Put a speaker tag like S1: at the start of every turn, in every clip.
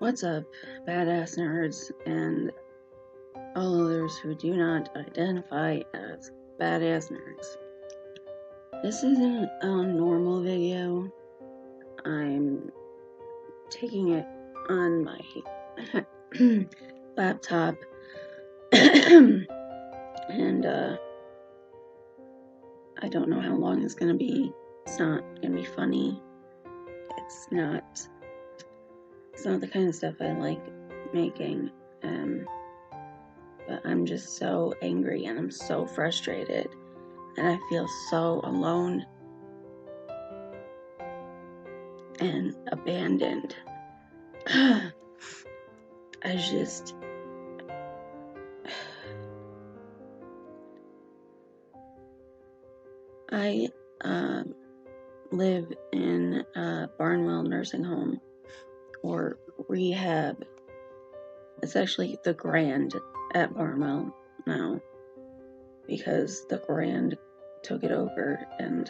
S1: What's up, badass nerds and all others who do not identify as badass nerds? This isn't a normal video. I'm taking it on my laptop and I don't know how long it's gonna be. It's not gonna be funny. It's not the kind of stuff I like making. But I'm just so angry and I'm so frustrated and I feel so alone and abandoned. I live in a Barnwell nursing home or rehab. It's actually the Grand at Barnwell now because the Grand took it over and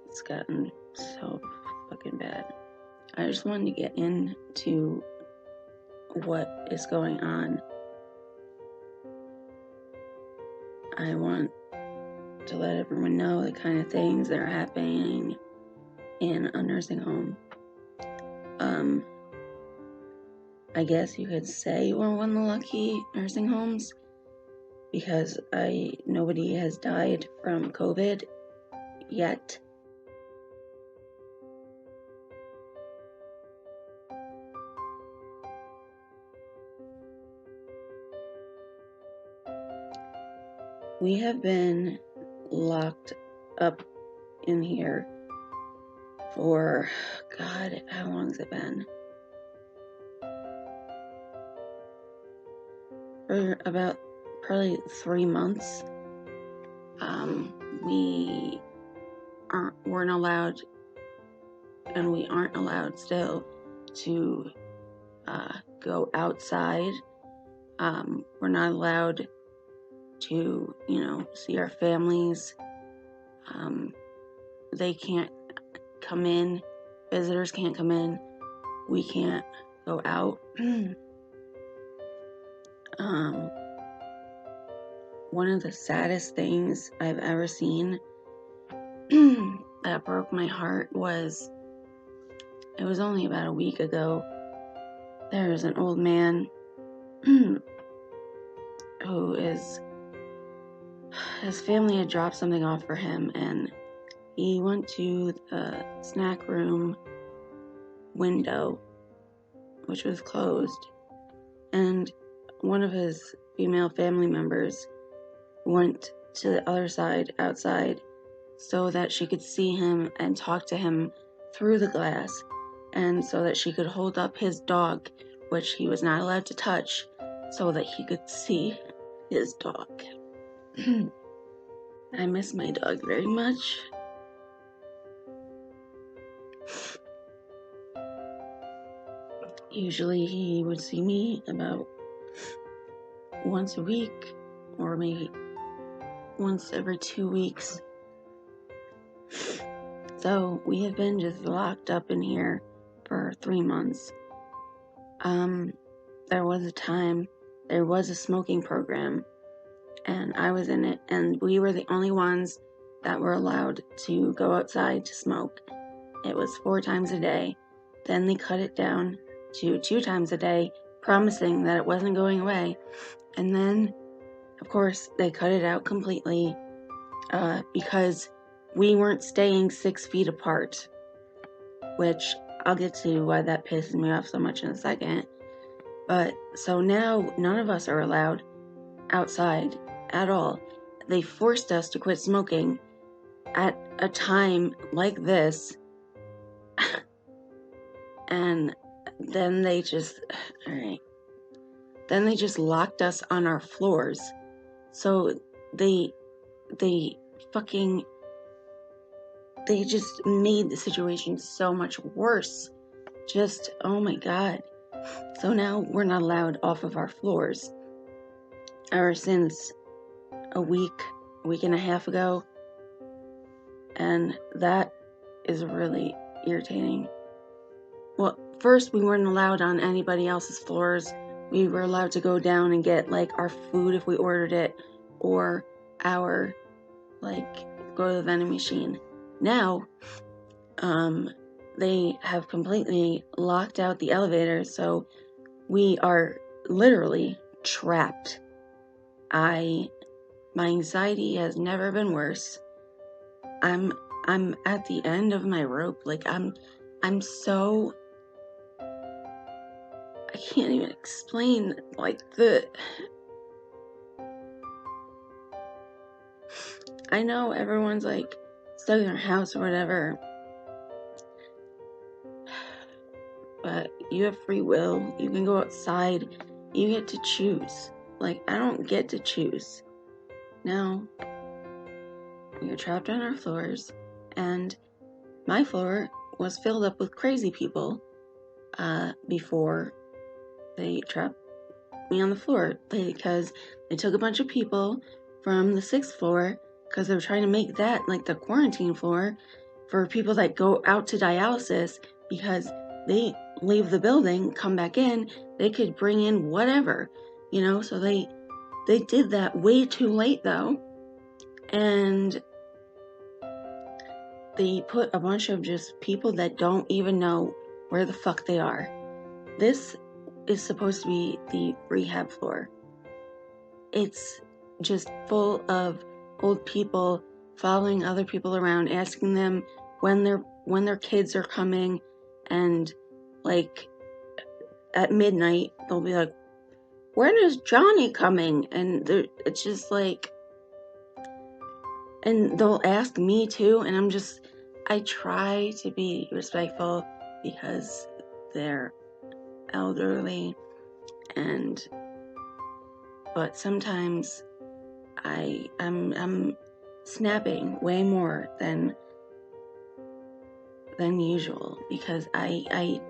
S1: it's gotten so fucking bad. I just wanted to get into what is going on. I want to let everyone know the kind of things that are happening in a nursing home. I guess you could say we're one of the lucky nursing homes because nobody has died from COVID yet. We have been locked up in here for, God, how long has it been? For about probably 3 months. Weren't allowed, and we aren't allowed still to go outside. We're not allowed to, see our families. They can't come in. Visitors can't come in. We can't go out. One of the saddest things I've ever seen that broke my heart was, it was only about a week ago. There was an old man who his family had dropped something off for him, and he went to the snack room window, which was closed, and one of his female family members went to the other side, outside, so that she could see him and talk to him through the glass, and so that she could hold up his dog, which he was not allowed to touch, so that he could see his dog. I miss my dog very much. Usually he would see me about once a week, or maybe once every 2 weeks. So we have been just locked up in here for 3 months. There was a smoking program, and I was in it, and we were the only ones that were allowed to go outside to smoke. It was 4 times a day. Then they cut it down to 2 times a day, promising that it wasn't going away. And then, of course, they cut it out completely because we weren't staying 6 feet apart, which I'll get to why that pisses me off so much in a second. But so now none of us are allowed outside at all. They forced us to quit smoking at a time like this. And then they just locked us on our floors. So they just made the situation so much worse. Just, oh my God. So now we're not allowed off of our floors. Ever since a week and a half ago. And that is really irritating. well, first we weren't allowed on anybody else's floors. We were allowed to go down and get like our food if we ordered it, or our go to the vending machine. Now, they have completely locked out the elevators, so we are literally trapped. My anxiety has never been worse. I'm at the end of my rope. Like I'm so, I can't even explain I know everyone's like stuck in their house or whatever, but you have free will. You can go outside. You get to choose. Like, I don't get to choose. Now, we are trapped on our floors, and my floor was filled up with crazy people before they trapped me on the floor, because they took a bunch of people from the 6th floor because they were trying to make that like the quarantine floor for people that go out to dialysis, because they leave the building, come back in, they could bring in whatever, so they did that way too late though, and they put a bunch of just people that don't even know where the fuck they are. This is supposed to be the rehab floor. It's just full of old people following other people around, asking them when their kids are coming, and like at midnight they'll be like, "When is Johnny coming?" And it's just like, and they'll ask me too, and I try to be respectful because they're elderly, but sometimes I'm snapping way more than usual, because I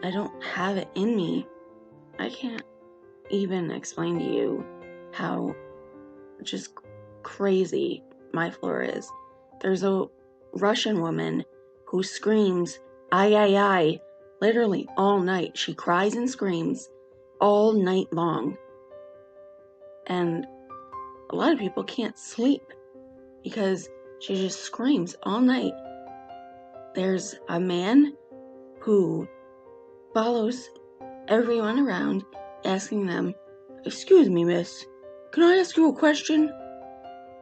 S1: I don't have it in me. I can't even explain to you how just crazy my floor is. There's a Russian woman who screams "ay" literally all night. She cries and screams all night long, and a lot of people can't sleep because she just screams all night. There's a man who follows everyone around, asking them, "Excuse me, miss, can I ask you a question?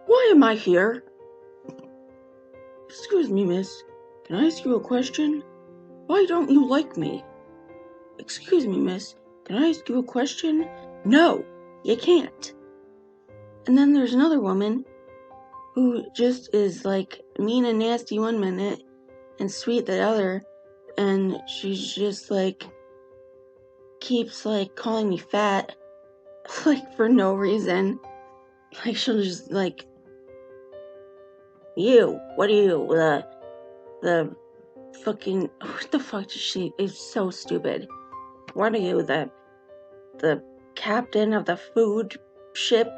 S1: Why am I here? Excuse me, miss, can I ask you a question? Why don't you like me? Excuse me, miss, can I ask you a question? No, you can't." And then there's another woman who just is like mean and nasty one minute and sweet the other, and she's just like keeps like calling me fat like for no reason. Like, she'll just like, "You, what are you, the fucking, what the fuck does she, is so stupid. What are you, the captain of the food ship?"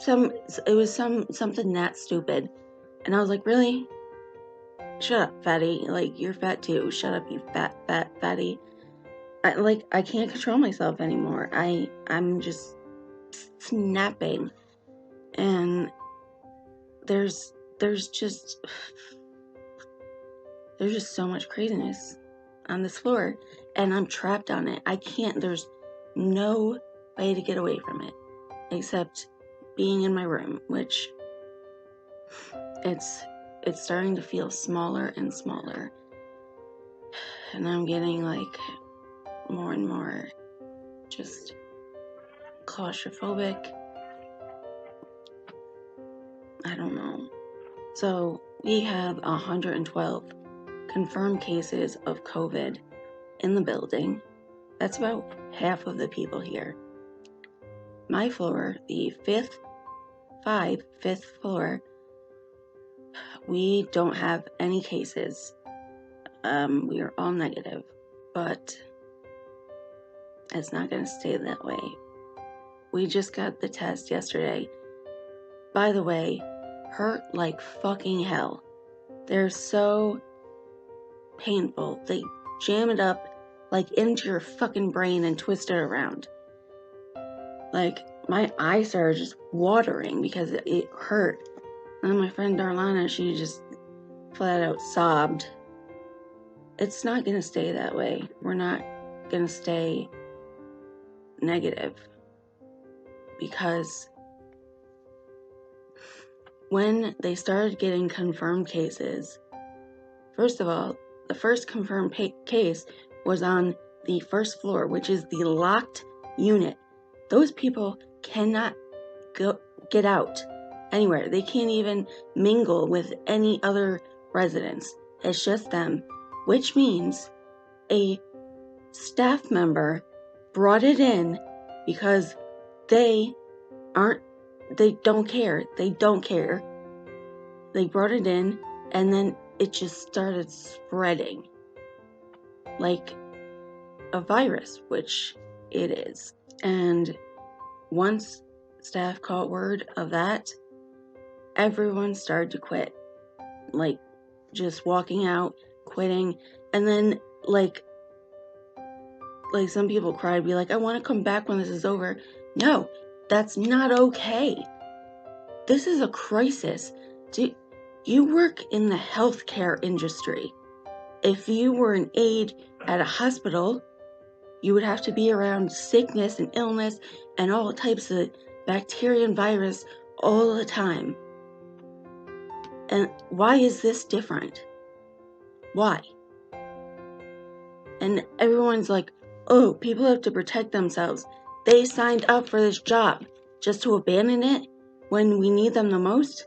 S1: It was something that stupid. And I was like, really? Shut up, fatty. Like, you're fat too. Shut up, you fat fatty. I can't control myself anymore. I'm just snapping. And there's just so much craziness on this floor, and I'm trapped on it. I can't, there's no way to get away from it except being in my room, which it's starting to feel smaller and smaller, and I'm getting like more and more just claustrophobic. I don't know. So we have 112 confirmed cases of COVID in the building. That's about half of the people here. My floor, the fifth floor, we don't have any cases. We are all negative, but it's not going to stay that way. We just got the test yesterday. By the way, hurt like fucking hell. They're so painful. jam it up, like, into your fucking brain and twist it around. Like, my eyes started just watering because it hurt. And then my friend Darlana, she just flat out sobbed. It's not gonna stay that way. We're not gonna stay negative. Because when they started getting confirmed cases, first of all, the first confirmed case was on the first floor, which is the locked unit. Those people cannot get out anywhere. They can't even mingle with any other residents. It's just them, which means a staff member brought it in because they don't care. They brought it in, and then it just started spreading like a virus, which it is. And once staff caught word of that, everyone started to quit. Like, just walking out, quitting, and then like some people cried, be like, I want to come back when this is over. No, that's not okay. This is a crisis. You work in the healthcare industry. If you were an aide at a hospital, you would have to be around sickness and illness and all types of bacteria and virus all the time. And why is this different? Why? And everyone's like, oh, people have to protect themselves. They signed up for this job just to abandon it when we need them the most?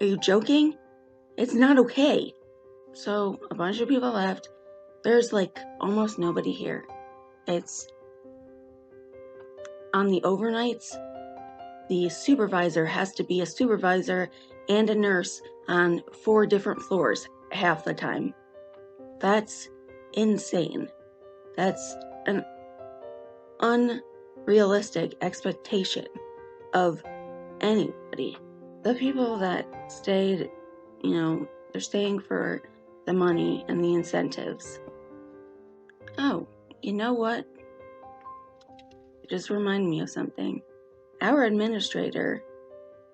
S1: Are you joking? It's not okay. So a bunch of people left. There's like almost nobody here. It's on the overnights, the supervisor has to be a supervisor and a nurse on 4 different floors half the time. That's insane. That's an unrealistic expectation of anybody. The people that stayed, they're staying for the money and the incentives. Oh, you know what? It just reminded me of something. Our administrator,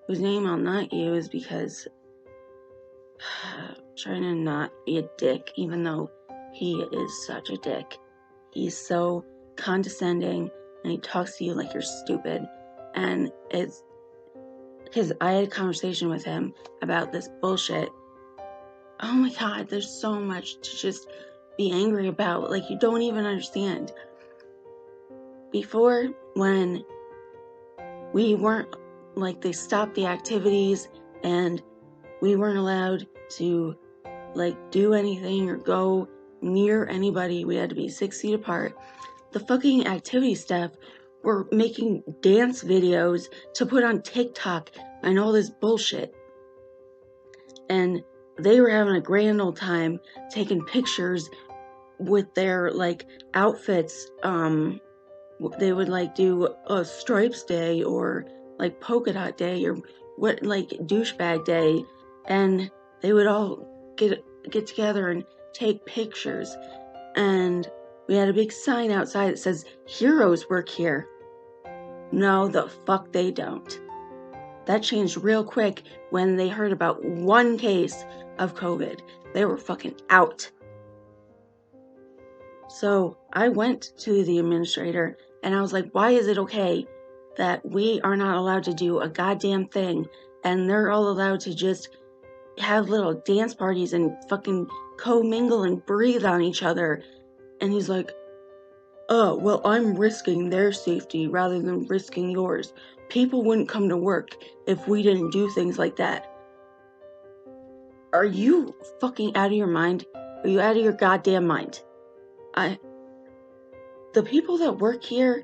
S1: whose name I'll not use because I'm trying to not be a dick, even though he is such a dick. He's so condescending and he talks to you like you're stupid. And it's because I had a conversation with him about this bullshit. Oh my God, there's so much to just be angry about. Like, you don't even understand. Before, when we weren't, like, they stopped the activities and we weren't allowed to, like, do anything or go near anybody. We had to be 6 feet apart. The fucking activity staff were making dance videos to put on TikTok and all this bullshit. And they were having a grand old time taking pictures with their, like, outfits. They would, like, do a stripes day or, like, polka dot day or what, like, douchebag day. And they would all get together and take pictures. And we had a big sign outside that says, heroes work here. No, the fuck they don't. That changed real quick when they heard about 1 case of COVID. They were fucking out. So I went to the administrator and I was like, why is it okay that we are not allowed to do a goddamn thing and they're all allowed to just have little dance parties and fucking co-mingle and breathe on each other? And he's like, oh, well, I'm risking their safety rather than risking yours. People wouldn't come to work if we didn't do things like that. Are you fucking out of your mind? Are you out of your goddamn mind? The people that work here,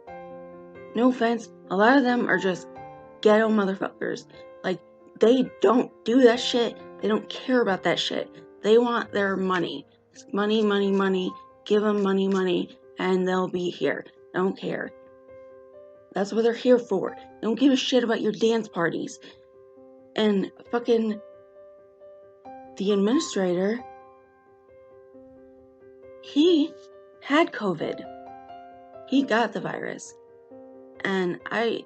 S1: no offense, a lot of them are just ghetto motherfuckers. Like, they don't do that shit. They don't care about that shit. They want their money. It's money, money, money. Give them money, money, and they'll be here. Don't care. That's what they're here for. They don't give a shit about your dance parties. And fucking the administrator, he had COVID. He got the virus. And I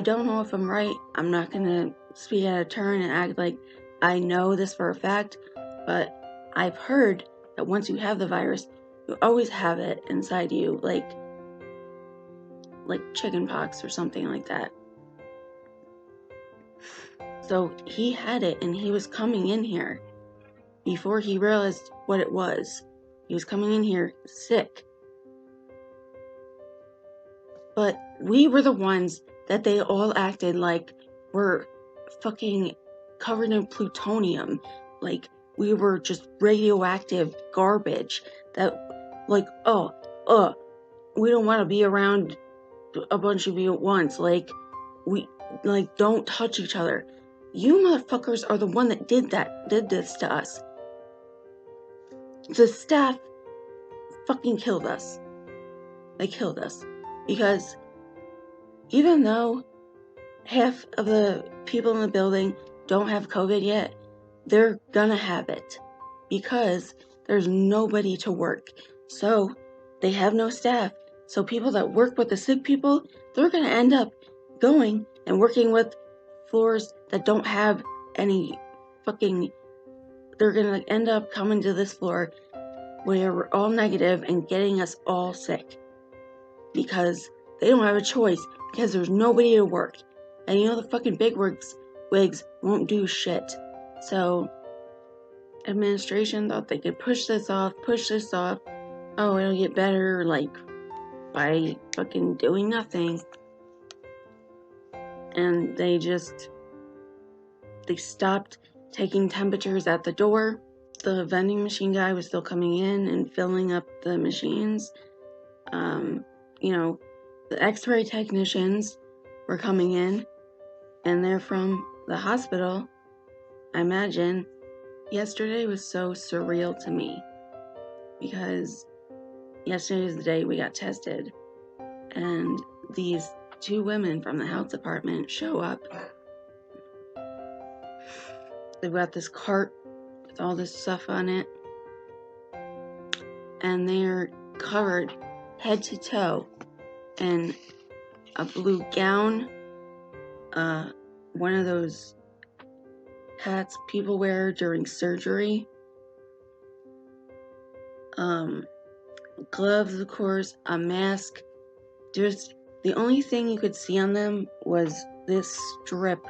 S1: don't know if I'm right. I'm not going to speak out of turn and act like I know this for a fact, but I've heard that once you have the virus, you always have it inside you, like chicken pox or something like that. So he had it, and he was coming in here before he realized what it was. He was coming in here sick. But we were the ones that they all acted like were fucking covered in plutonium. Like we were just radioactive garbage. That, like, we don't want to be around a bunch of you at once. Like, we, like, don't touch each other. You motherfuckers are the one that did this to us. The staff fucking killed us. They killed us. Because even though half of the people in the building don't have COVID yet, they're gonna have it because there's nobody to work. So they have no staff. So people that work with the sick people, they're gonna end up going and working with floors that don't have any fucking, they're gonna end up coming to this floor where we're all negative and getting us all sick because they don't have a choice because there's nobody to work. And you know the fucking bigwigs won't do shit. So administration thought they could push this off. Oh, it'll get better, like, by fucking doing nothing. And they stopped taking temperatures at the door. The vending machine guy was still coming in and filling up the machines. The x-ray technicians were coming in, and they're from the hospital. I imagine yesterday was so surreal to me because yesterday was the day we got tested, and these two women from the health department show up. They've got this cart with all this stuff on it, and they're covered head to toe in a blue gown, one of those hats people wear during surgery, gloves, of course, a mask. Just the only thing you could see on them was this strip,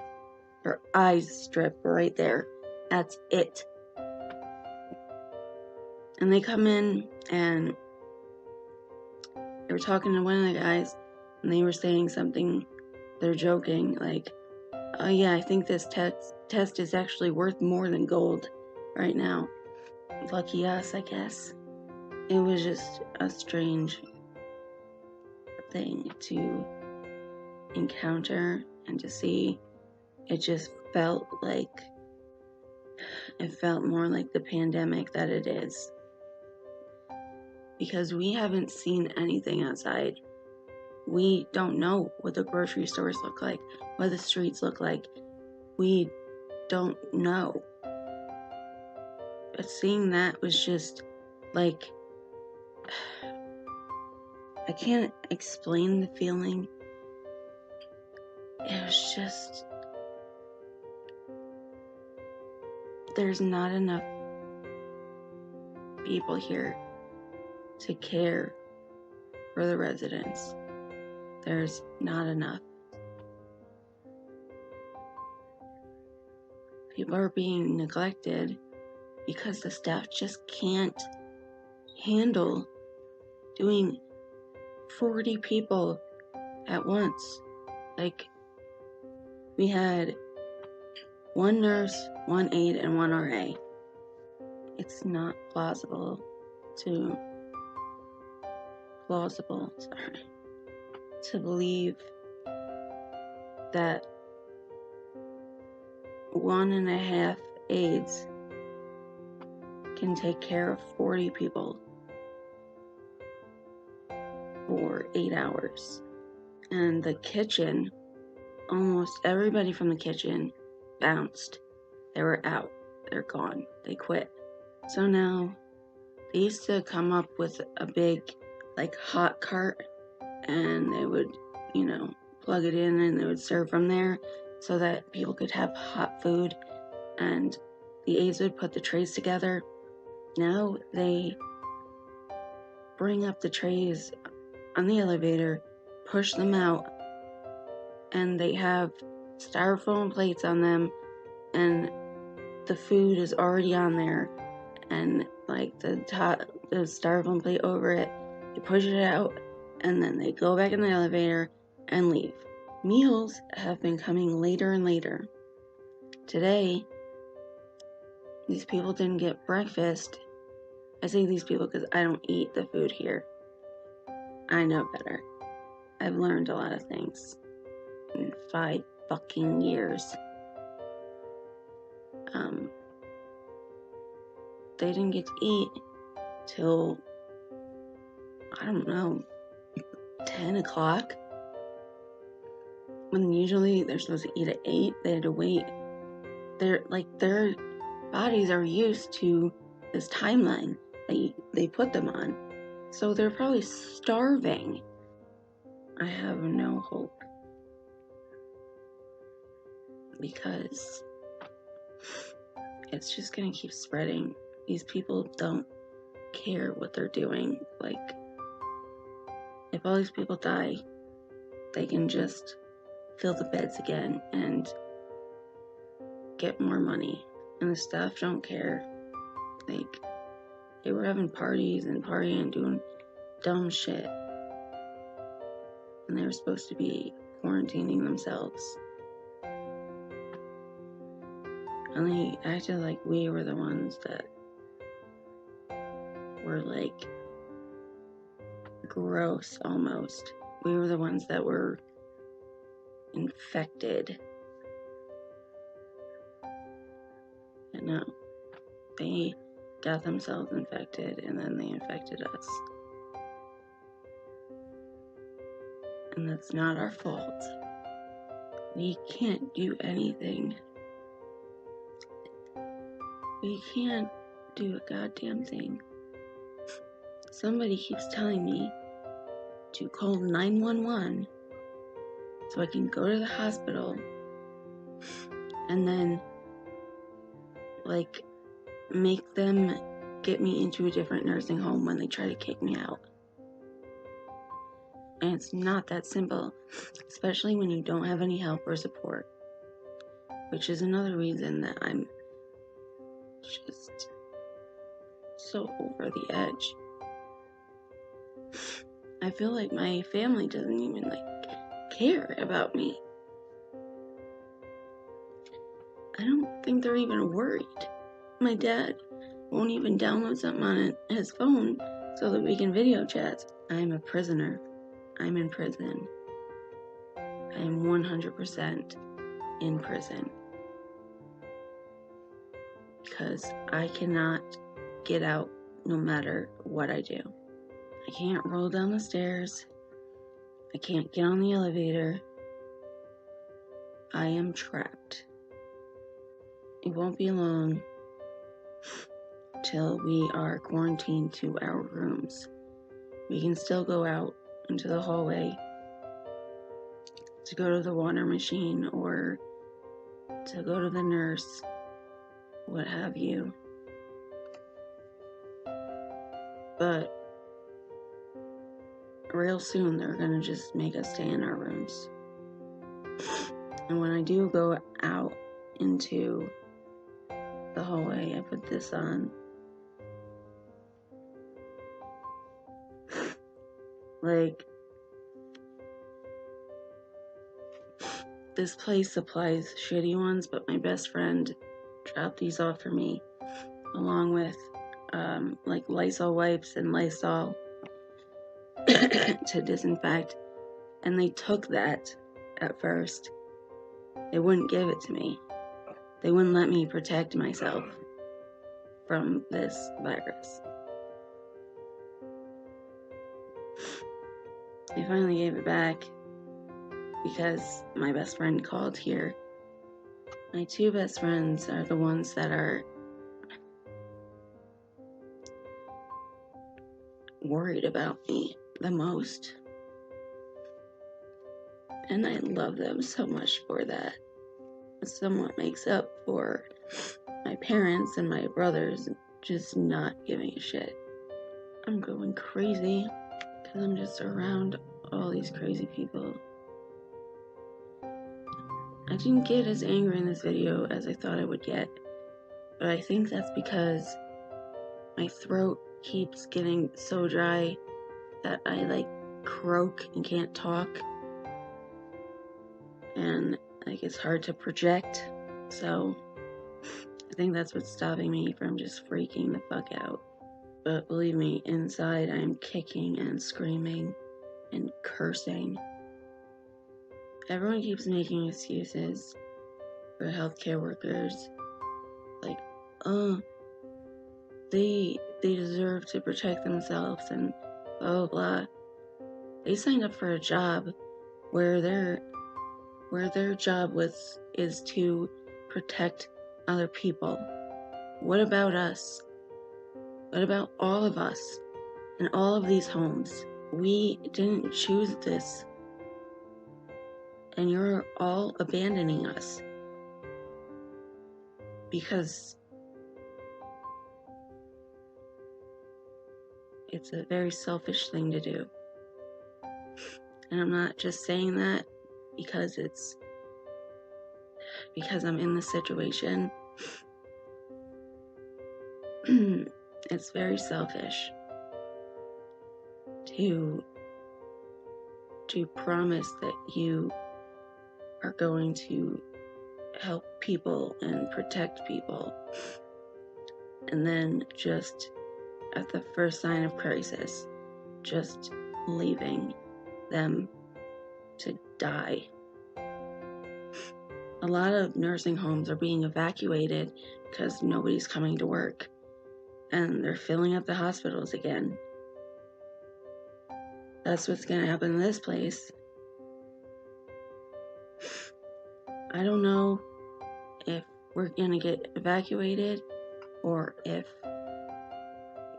S1: or eye strip right there. That's it. And they come in and they were talking to one of the guys, and they were saying something. They're joking, like, "Oh yeah, I think this test is actually worth more than gold right now." Lucky us, I guess. It was just a strange thing to encounter and to see. It just felt more like the pandemic that it is. Because we haven't seen anything outside. We don't know what the grocery stores look like, what the streets look like. We don't know. But seeing that was just like, I can't explain the feeling. It was just, there's not enough people here to care for the residents. There's not enough. People are being neglected because the staff just can't handle doing 40 people at once. Like, we had one nurse, one aide, and one RA. It's not plausible to believe that 1.5 aides can take care of 40 people for 8 hours. And the kitchen, almost everybody from the kitchen bounced. They were out. They're gone. They quit. So now They used to come up with a big, like, hot cart, and they would, plug it in and they would serve from there so that people could have hot food, and the aides would put the trays together. Now they bring up the trays on the elevator, push them out, and they have styrofoam plates on them, and the food is already on there, and like the styrofoam plate over it, they push it out, and then they go back in the elevator and leave. Meals have been coming later and later. Today, these people didn't get breakfast. I say these people because I don't eat the food here. I know better. I've learned a lot of things in 5 fucking years. They didn't get to eat till, I don't know, 10 o'clock. When usually they're supposed to eat at 8, they had to wait. Their bodies are used to this timeline that they put them on. So they're probably starving. I have no hope. Because it's just gonna keep spreading. These people don't care what they're doing. Like, if all these people die, they can just fill the beds again and get more money. And the staff don't care. Like, they were having parties and partying and doing dumb shit. And they were supposed to be quarantining themselves. And they acted like we were the ones that were, like, gross almost. We were the ones that were infected. And no, they got themselves infected and then they infected us. And that's not our fault. We can't do anything. We can't do a goddamn thing. Somebody keeps telling me to call 911 so I can go to the hospital and then, like, make them get me into a different nursing home when they try to kick me out. And it's not that simple, especially when you don't have any help or support, which is another reason that I'm just so over the edge. I feel like my family doesn't even, care about me. I don't think they're even worried. My dad won't even download something on his phone so that we can video chat. I'm a prisoner. I'm in prison. I am 100% in prison. Because I cannot get out no matter what I do. I can't roll down the stairs. I can't get on the elevator. I am trapped. It won't be long till we are quarantined to our rooms. We can still go out into the hallway to go to the water machine or to go to the nurse, what have you. But real soon they're gonna just make us stay in our rooms. And when I do go out into the hallway, I put this on. Like, this place supplies shitty ones, but my best friend dropped these off for me, along with Lysol wipes and Lysol to disinfect. And they took that at first. They wouldn't give it to me. They wouldn't let me protect myself from this virus. I finally gave it back because my best friend called here. My 2 best friends are the ones that are worried about me the most. And I love them so much for that. It somewhat makes up for my parents and my brothers just not giving a shit. I'm going crazy because I'm just around all these crazy people. I didn't get as angry in this video as I thought I would get, but I think that's because my throat keeps getting so dry that I croak and can't talk, and it's hard to project, so I think that's what's stopping me from just freaking the fuck out. But believe me, inside I'm kicking and screaming and cursing. Everyone keeps making excuses for healthcare workers, like, oh, they deserve to protect themselves and blah blah blah. They signed up for a job where their job is to protect other people. What about us? What about all of us in all of these homes? We didn't choose this, and you're all abandoning us because it's a very selfish thing to do. And I'm not just saying that because I'm in the situation. It's very selfish to promise that you are going to help people and protect people, and then just at the first sign of crisis, just leaving them to die. A lot of nursing homes are being evacuated because nobody's coming to work, and they're filling up the hospitals again. That's what's gonna happen in this place. I don't know if we're gonna get evacuated or if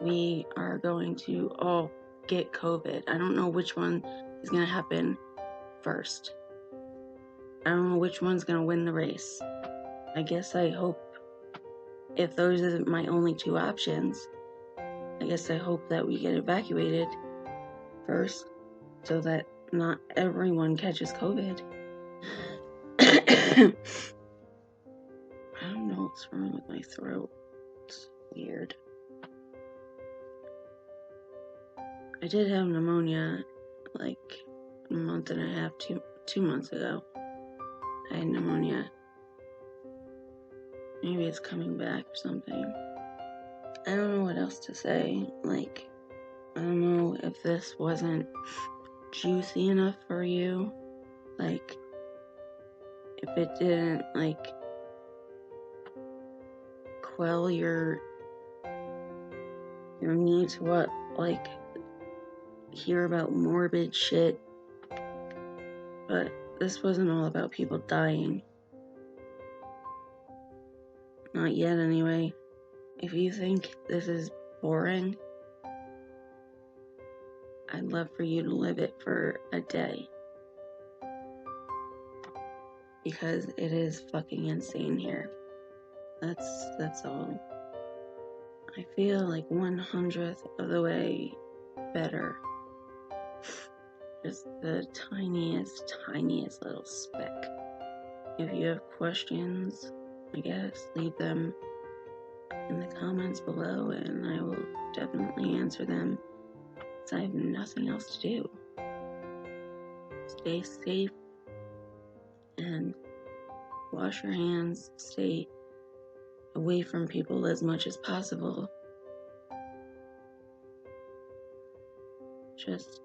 S1: we are going to all get COVID. I don't know which one is gonna happen first. I don't know which one's gonna win the race. I guess I hope, if those are my only two options, I guess I hope that we get evacuated first so that not everyone catches COVID. I don't know what's wrong with my throat. It's weird. I did have pneumonia like a month and a half, 2 months ago. I had pneumonia. Maybe it's coming back or something. I don't know what else to say. I don't know if this wasn't juicy enough for you. If it didn't, quell your need to hear about morbid shit. But this wasn't all about people dying. Not yet, anyway. If you think this is boring, I'd love for you to live it for a day. Because it is fucking insane here. That's all. I feel like 1/100th of the way better. Just the tiniest little speck. If you have questions, I guess, leave them in the comments below and I will definitely answer them, because I have nothing else to do. Stay safe and wash your hands. Stay away from people as much as possible. Just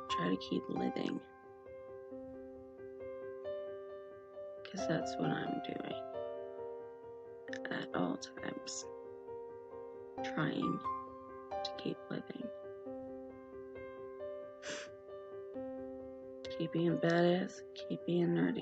S1: try to keep living, because that's what I'm doing at all times, trying to keep living. Keep being badass, keep being nerdy.